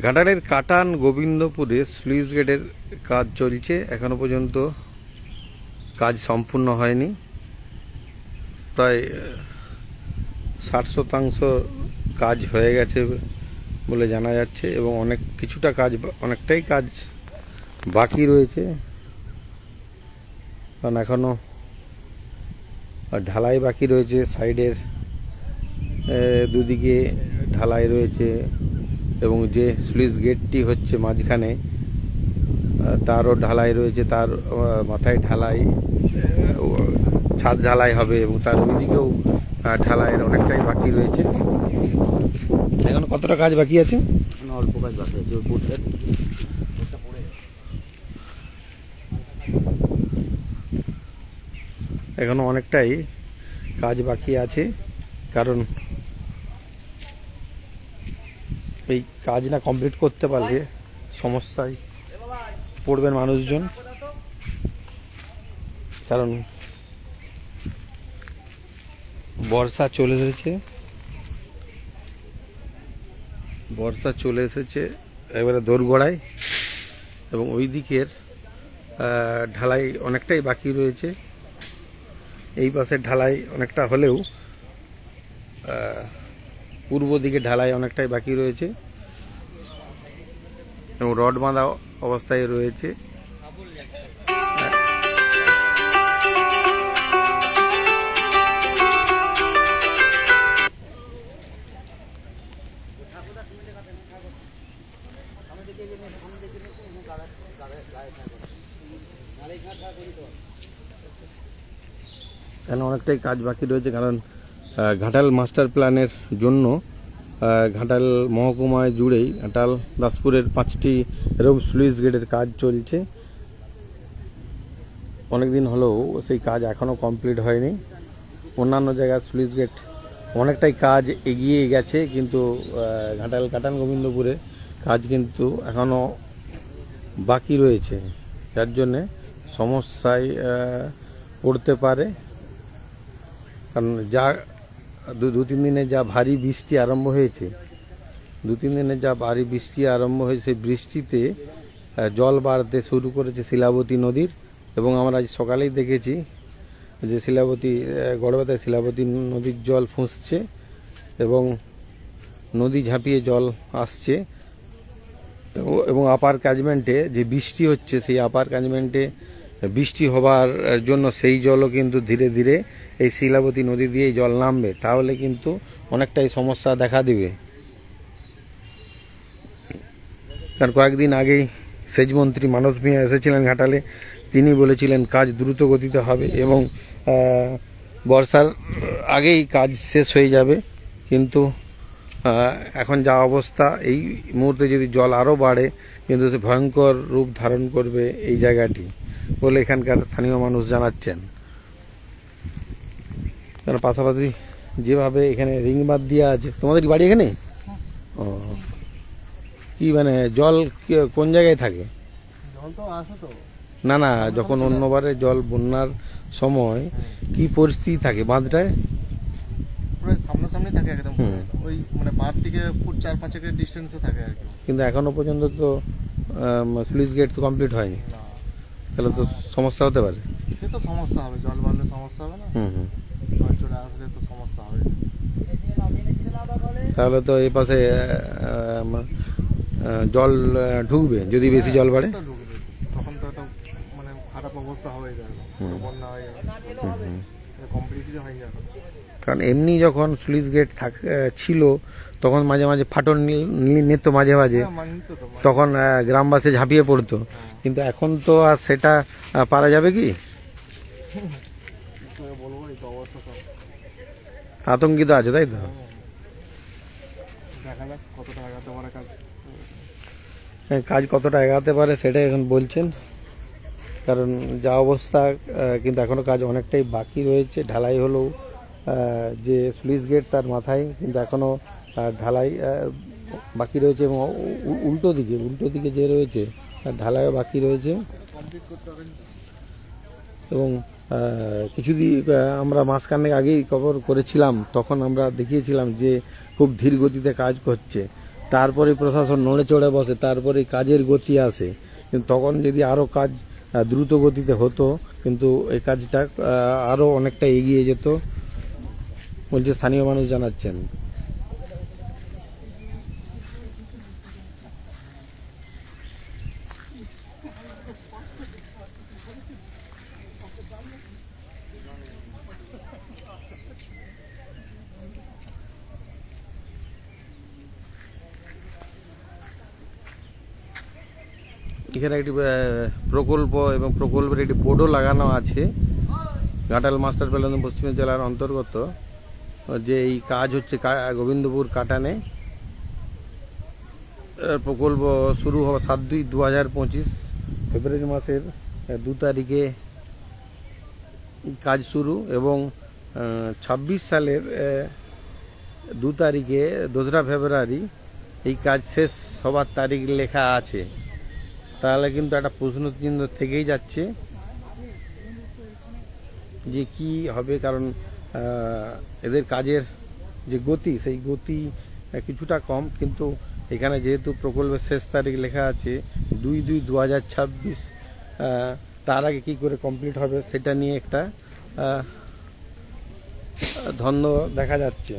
ঘাটালের কাটান গোবিন্দপুরে স্লুইস গেটের কাজ চলছে। এখনো পর্যন্ত কাজ সম্পূর্ণ হয়নি। প্রায় 60% কাজ হয়ে গেছে বলে জানা যাচ্ছে এবং অনেকটাই কাজ বাকি রয়েছে, কারণ এখনো ঢালাই বাকি রয়েছে। সাইডের দুদিকে ঢালাই রয়েছে এবং যে স্লুইস গেটটি হচ্ছে মাঝখানে তারও ঢালাই রয়েছে, তার মাথায় ঢালাই, ছাদ ঢালাই হবে এবং তার ওইদিকেও ঢালাইয়ের অনেকটাই বাকি রয়েছে। এখন কতটা কাজ বাকি আছে? অল্প কাজ বাকি আছে। এখনো অনেকটাই কাজ বাকি আছে, কারণ এই কাজ না কমপ্লিট করতে পারলে সমস্যায় পড়বেন মানুষজন। কারণ বর্ষা চলে এসেছে এবারে দোরগোড়ায়, এবং ওই দিকের ঢালাই অনেকটাই বাকি রয়েছে। এই পাশের ঢালাই অনেকটা হলেও পূর্ব দিকে ঢালাই অনেকটাই বাকি রয়েছে এবং রড বাঁধা অবস্থায় রয়েছে। এখানে অনেকটাই কাজ বাকি রয়েছে, কারণ ঘাটাল মাস্টার প্ল্যানের জন্য ঘাটাল মহকুমায় জুড়েই ঘাটাল দাসপুরের 5টি এরকম স্লুইস গেটের কাজ চলছে। অনেকদিন হলেও সেই কাজ এখনও কমপ্লিট হয়নি। অন্যান্য জায়গায় স্লুইস গেট অনেকটাই কাজ এগিয়ে গেছে, কিন্তু ঘাটাল কাটান গোবিন্দপুরে কাজ কিন্তু এখনও বাকি রয়েছে, যার জন্যে সমস্যায় পড়তে পারে। কারণ যা 2-3 দিনে যা ভারী বৃষ্টি আরম্ভ হয়েছে, সেই বৃষ্টিতে জল বাড়তে শুরু করেছে শিলাবতী নদীর। এবং আমরা আজ সকালেই দেখেছি যে গড়বেতায় শিলাবতী নদীর জল ফুঁসছে এবং নদী ঝাঁপিয়ে জল আসছে। এবং আপার ক্যাচমেন্টে যে বৃষ্টি হচ্ছে, সেই আপার ক্যাচমেন্টে বৃষ্টি হবার জন্য সেই জলও কিন্তু ধীরে ধীরে এই শিলাবতী নদী দিয়েই জল নামবে, তাহলে কিন্তু অনেকটাই সমস্যা দেখা দিবে। কারণ কয়েকদিন আগেই সেচমন্ত্রী মানস মিয়া এসেছিলেন ঘাটালে, তিনি বলেছিলেন কাজ দ্রুত গতিতে হবে এবং বর্ষার আগেই কাজ শেষ হয়ে যাবে। কিন্তু এখন যা অবস্থা, এই মুহূর্তে যদি জল আরও বাড়ে কিন্তু সে ভয়ঙ্কর রূপ ধারণ করবে এই জায়গাটি বলে এখানকার স্থানীয় মানুষ জানাচ্ছেন। কারণ পাশাপাশি যেভাবে এখানে রিং বাঁধ দেওয়া আছে। তোমাদের বাড়ি এখানে? ও, কি মানে জল কোন জায়গায় থাকে? জল তো আসে তো না, যখন অন্যবারে জল বন্যার সময় কি পরিস্থিতি থাকে বাঁধটায়? সামনাসামনি থাকে একদম, ওই মানে বাঁধ থেকে ফুট 4-5 ডিস্টেন্সে থাকে আর কি। কিন্তু এখনো পর্যন্ত তো স্লুইস গেট তো কমপ্লিট হয়নি, তাহলে তো সমস্যা হতে পারে। সে তো সমস্যা হবে, জল বাড়লে সমস্যা হবে না? চলে আসলে তো সমস্যা হবে। তাহলে তো এই পাশে জল ঢুকবে যদি বেশি জল বাড়ে, তখন তো একটা মানে খারাপ অবস্থা হয়ে যাবে, বন্যা হয়ে যাবে, কমপ্লিটলি হয়ে যাবে। কারণ এমনি যখন স্লুইস গেট ছিল তখন মাঝে মাঝে ফাটল নিত, মাঝে মাঝে তখন গ্রামবাসী ঝাঁপিয়ে পড়তো, কিন্তু এখন তো আর সেটা পারা যাবে কি? আতঙ্কিত আছে, তাই তো? কাজ কতটা এগাতে পারে সেটাই এখন বলছেন, কারণ যা অবস্থা, কিন্তু এখনো কাজ অনেকটাই বাকি রয়েছে। ঢালাই হলেও যে স্লুইস গেট তার মাথায় কিন্তু এখনো ঢালাই বাকি রয়েছে এবং উল্টো দিকে যে রয়েছে তার ঢালাইও বাকি রয়েছে। এবং কিছুদিন আমরা মাসখানেক আগেই কভার করেছিলাম, তখন আমরা দেখিয়েছিলাম যে খুব ধীর গতিতে কাজ করছে। তারপরে প্রশাসন নড়ে চড়ে বসে, তারপরে কাজের গতি আসে। কিন্তু তখন যদি আরও কাজ দ্রুত গতিতে হতো, কিন্তু এই কাজটা আরও অনেকটা এগিয়ে যেত বলছে স্থানীয় মানুষ জানাচ্ছেন। এখানে একটি প্রকল্প এবং প্রকল্পের একটি বোর্ডও লাগানো আছে। ঘাটাল মাস্টার প্ল্যান পশ্চিম জেলার অন্তর্গত যে এই কাজ হচ্ছে গোবিন্দপুর কাটানে। প্রকল্প শুরু হবে 7/2/2025 ফেব্রুয়ারি মাসের 2 তারিখে কাজ শুরু, এবং 26 সালের 2 তারিখে 2রা ফেব্রুয়ারি এই কাজ শেষ হবার তারিখ লেখা আছে। তাহলে কিন্তু একটা প্রশ্নচিহ্ন থেকেই যাচ্ছে যে কি হবে, কারণ এদের কাজের যে গতি সেই গতি কিছুটা কম, কিন্তু এখানে যেহেতু প্রকল্পের শেষ তারিখ লেখা আছে 2/2/2026, তার আগে কী করে কমপ্লিট হবে সেটা নিয়ে একটা দ্বন্দ্ব দেখা যাচ্ছে।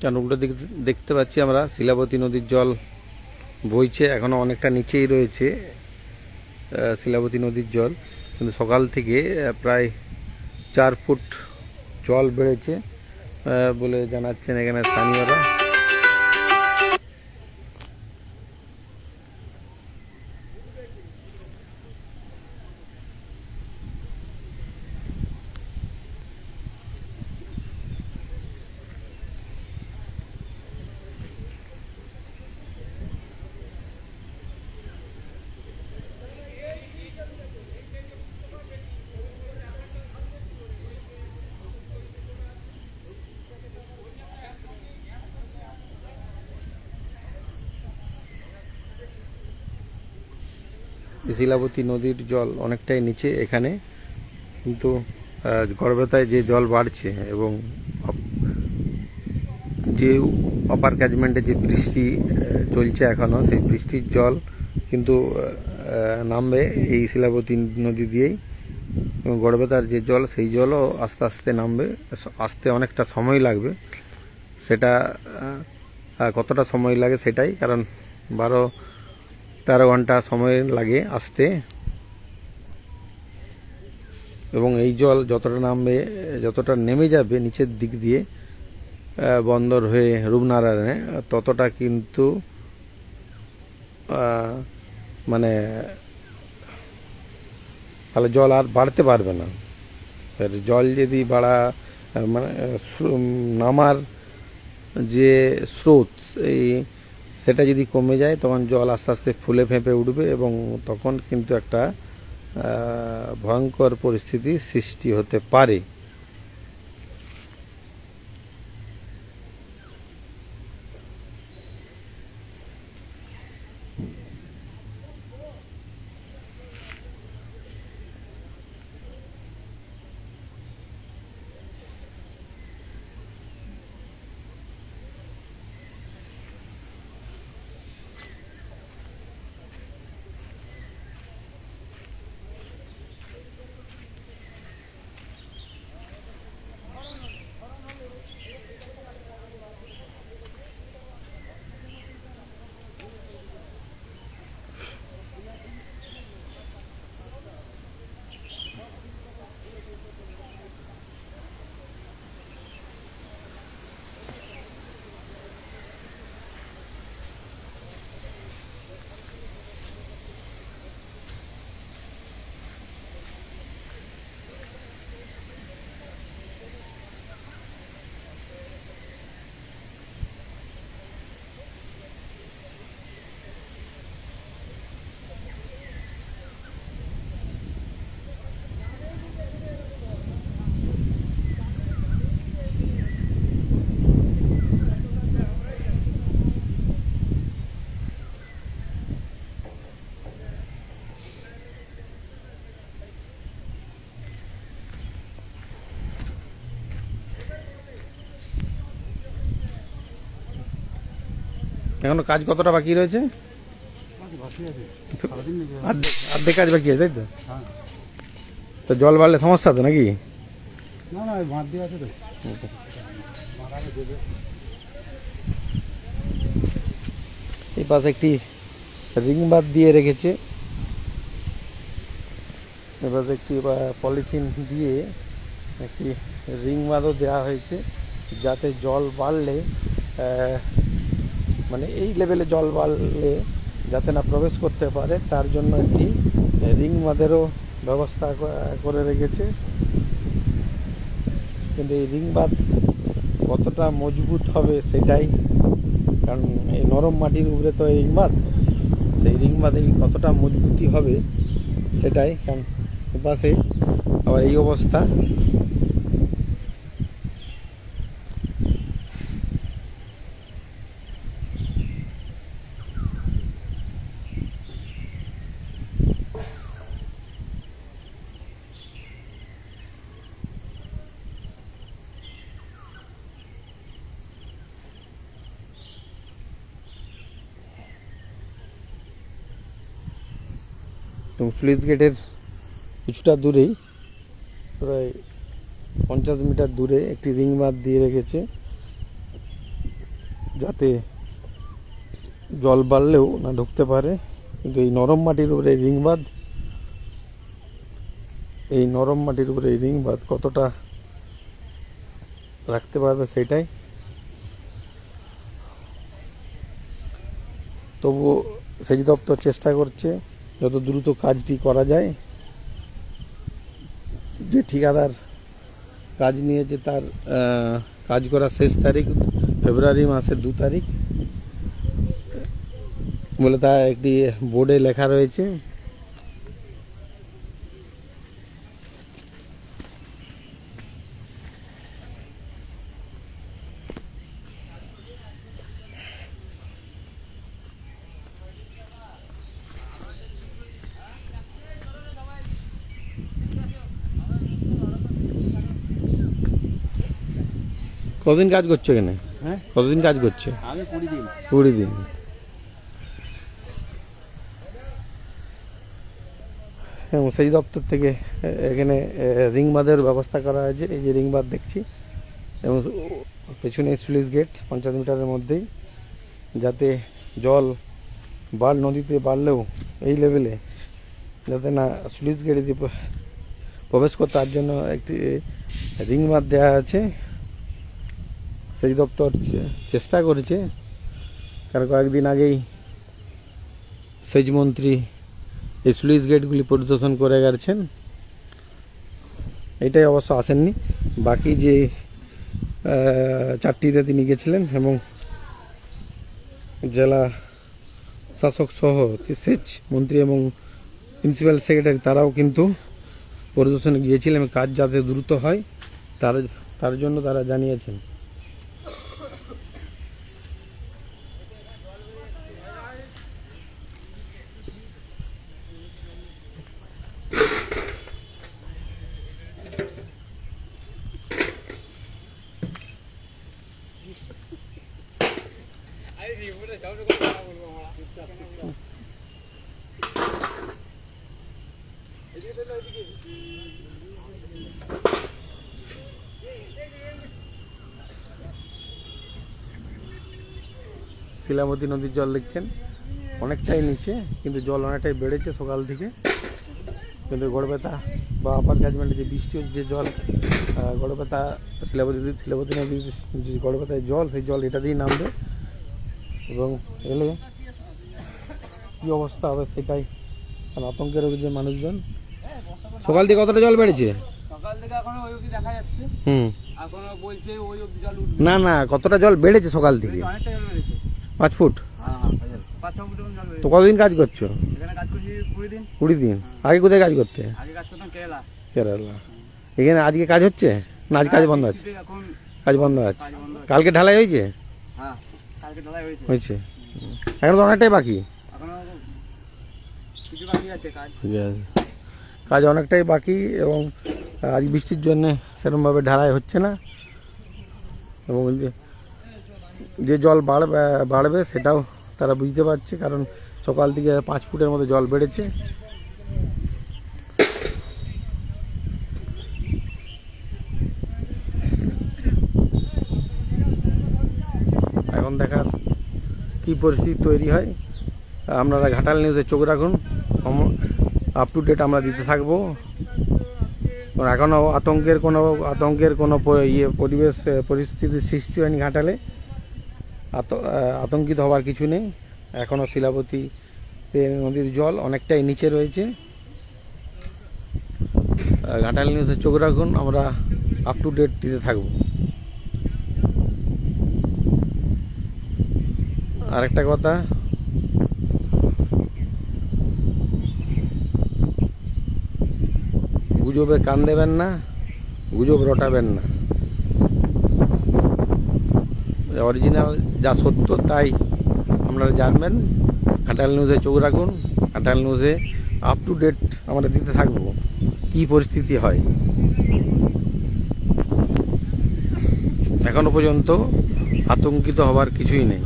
কারণ উল্টো দিক দেখতে পাচ্ছি আমরা শিলাবতী নদীর জল বইছে, এখনো অনেকটা নিচেই রয়েছে শিলাবতী নদীর জল, কিন্তু সকাল থেকে প্রায় 4 ফুট জল বেড়েছে বলে জানাচ্ছেন এখানে স্থানীয়রা। শিলাবতী নদীর জল অনেকটাই নিচে এখানে, কিন্তু গড়বেতায় যে জল বাড়ছে এবং যে আপার ক্যাচমেন্টে যে বৃষ্টি চলছে এখনও, সেই বৃষ্টির জল কিন্তু নামবে এই শিলাবতী নদী দিয়েই, এবং গড়বেতার যে জল সেই জলও আস্তে আস্তে নামবে। আসতে অনেকটা সময় লাগবে, সেটা কতটা সময় লাগে সেটাই, কারণ 12-13 ঘন্টা সময় লাগে আসতে, এবং এই জল যতটা নামবে, যতটা নেমে যাবে নিচের দিক দিয়ে বন্দর হয়ে রূপনারায়ণে, ততটা কিন্তু মানে তাহলে জল আর বাড়তে পারবে না। জল যদি মানে নামার যে স্রোত সেটা যদি কমে যায় তখন জল আস্তে আস্তে ফুলে ফেঁপে উঠবে এবং তখন কিন্তু একটা ভয়ঙ্কর পরিস্থিতির সৃষ্টি হতে পারে। এখনো কাজ কতটা বাকি রয়েছে? অর্ধেক কাজ বাকি আছে, তাই তো? তো জল বাড়লে সমস্যা তো নাকি? না না, বাঁধ দিয়ে আছে তো। এই পাশে একটি রিং বাঁধ দিয়ে রেখেছে, এবার একটি পলিথিন দিয়ে একটি রিং বাঁধও দেওয়া হয়েছে যাতে জল বাড়লে মানে এই লেভেলে জল বাড়লে যাতে না প্রবেশ করতে পারে তার জন্য একটি রিং বাঁধেরও ব্যবস্থা করে রেখেছে। কিন্তু এই রিং বাঁধ কতটা মজবুত হবে সেটাই, কারণ এই নরম মাটির উপরে তো এই রিং বাঁধ, সেই রিং বাঁধে কতটা মজবুতি হবে সেটাই। কারণ পাশে আবার এই অবস্থা, এবং স্লুইস গেটের কিছুটা দূরেই প্রায় 50 মিটার দূরে একটি রিং বাঁধ দিয়ে রেখেছে যাতে জল বাড়লেও না ঢুকতে পারে। কিন্তু এই নরম মাটির উপরে রিং বাঁধ, এই নরম মাটির উপরে রিং বাঁধ কতটা রাখতে পারবে সেটাই। তবুও সেচ দপ্তর চেষ্টা করছে যত দ্রুত কাজটি করা যায়। যে ঠিকাদার কাজ নিয়েছে তার কাজ করার শেষ তারিখ ফেব্রুয়ারি মাসের 2 তারিখ বলে তা একটি বোর্ডে লেখা রয়েছে। কতদিন কাজ করছো এখানে? হ্যাঁ, কতদিন কাজ করছো? আগে 20 দিন। 20 দিন। সেই দপ্তর থেকে এখানে রিং বাঁধের ব্যবস্থা করা হয়েছে। এই যে রিং বাঁধ দেখছি এবং পেছনে স্লুইস গেট 50 মিটারের মধ্যেই, যাতে জল নদীতে বাড়লেও এই লেভেলে যাতে না স্লুইস গেট দিয়ে প্রবেশ করতে, তার জন্য একটি রিং বাঁধ দেওয়া আছে। সেই দপ্তর চেষ্টা করেছে, কারণ কয়েকদিন আগেই সেচ মন্ত্রী এই স্লুইস গেটগুলি পরিদর্শন করে গেছেন। এটাই অবশ্য আসেননি, বাকি যে 4টিতে তিনি গেছিলেন এবং জেলা শাসক সহ সেচ মন্ত্রী এবং প্রিন্সিপাল সেক্রেটারি তারাও কিন্তু পরিদর্শনে গিয়েছিলেন। কাজ যাতে দ্রুত হয় তার জন্য তারা জানিয়েছেন। শিলাবতী নদীর জল দেখছেন অনেকটাই নিচে, কিন্তু জল অনেকটাই বেড়েছে সকাল থেকে। কিন্তু গড়বেতা বা আপার ক্যাচমেন্টে যে বৃষ্টি হচ্ছে, যে জল গড়বেতা শিলাবতী নদীর যে গড়বেতায় জল, সেই জল এটা দিয়েই নামবে এবং এলে কী অবস্থা হবে সেটাই আতঙ্কের যে মানুষজন। সকাল থেকে কতটা জল বেড়েছে? সকাল থেকে এখনো ওই অবধি দেখা যাচ্ছে। এখনো বলছে ওই অবধি জল উঠবে। না কতটা জল বেড়েছে সকাল থেকে? অনেকটা জল বেড়েছে। 5 ফুট? হ্যাঁ 5-6 ফুট জল বেড়েছে। তো কতদিন কাজ করছো এখানে? কাজ করছি 20 দিন। 20 দিন। আগে কোথায় কাজ করতে? আগে কাজ করতাম কেরালা। এখানে আজকে কাজ হচ্ছে না? আজ কাজ বন্ধ আছে? এখন কাজ বন্ধ আছে। কাজ বন্ধ আছে। কালকে ঢালাই হয়েছে? হ্যাঁ কালকে ঢালাই হয়েছে। হয়েছে। এখন তো অনেকটাই বাকি। এখনো কিছু বাকি আছে কাজ। কাজ অনেকটাই বাকি এবং আজ বৃষ্টির জন্য সেরকমভাবে ঢালাই হচ্ছে না এবং যে জল বাড়বে সেটাও তারা বুঝতে পারছে, কারণ সকাল থেকে 5 ফুটের মতো জল বেড়েছে। এখন দেখার কি পরিস্থিতি তৈরি হয়। আপনারা ঘাটাল নিউজে চোখ রাখুন, আপ টু ডেট আমরা দিতে থাকবো। এখনও আতঙ্কের কোনো পরিবেশ পরিস্থিতির সৃষ্টি হয়নি ঘাটালে। আতঙ্কিত হওয়ার কিছু নেই। এখনও শিলাবতী নদীর জল অনেকটাই নিচে রয়েছে। ঘাটাল নিউজে চোখ রাখুন, আমরা আপ টু ডেট দিতে থাকবো। আরেকটা কথা, গুজবে কান দেবেন না, গুজব রটাবেন না। অরিজিনাল যা সত্য তাই আপনারা জানবেন। ঘাটাল নিউজে চোখ রাখুন, ঘাটাল নিউজে আপ টু ডেট আমরা দিতে থাকবো কি পরিস্থিতি হয়। এখনো পর্যন্ত আতঙ্কিত হবার কিছুই নেই।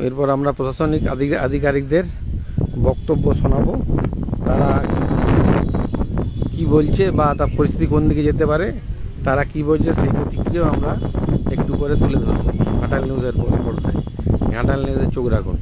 এরপর আমরা প্রশাসনিক আধিকারিকদের বক্তব্য শোনাবো, তারা কি বলছে বা তার পরিস্থিতি কোন দিকে যেতে পারে, তারা কি বলছে সেই প্রতিক্রিয়াও আমরা একটু করে তুলে ধরবো ঘাটাল নিউজের পর্দায়। ঘাটাল নিউজে চোখ রাখুন।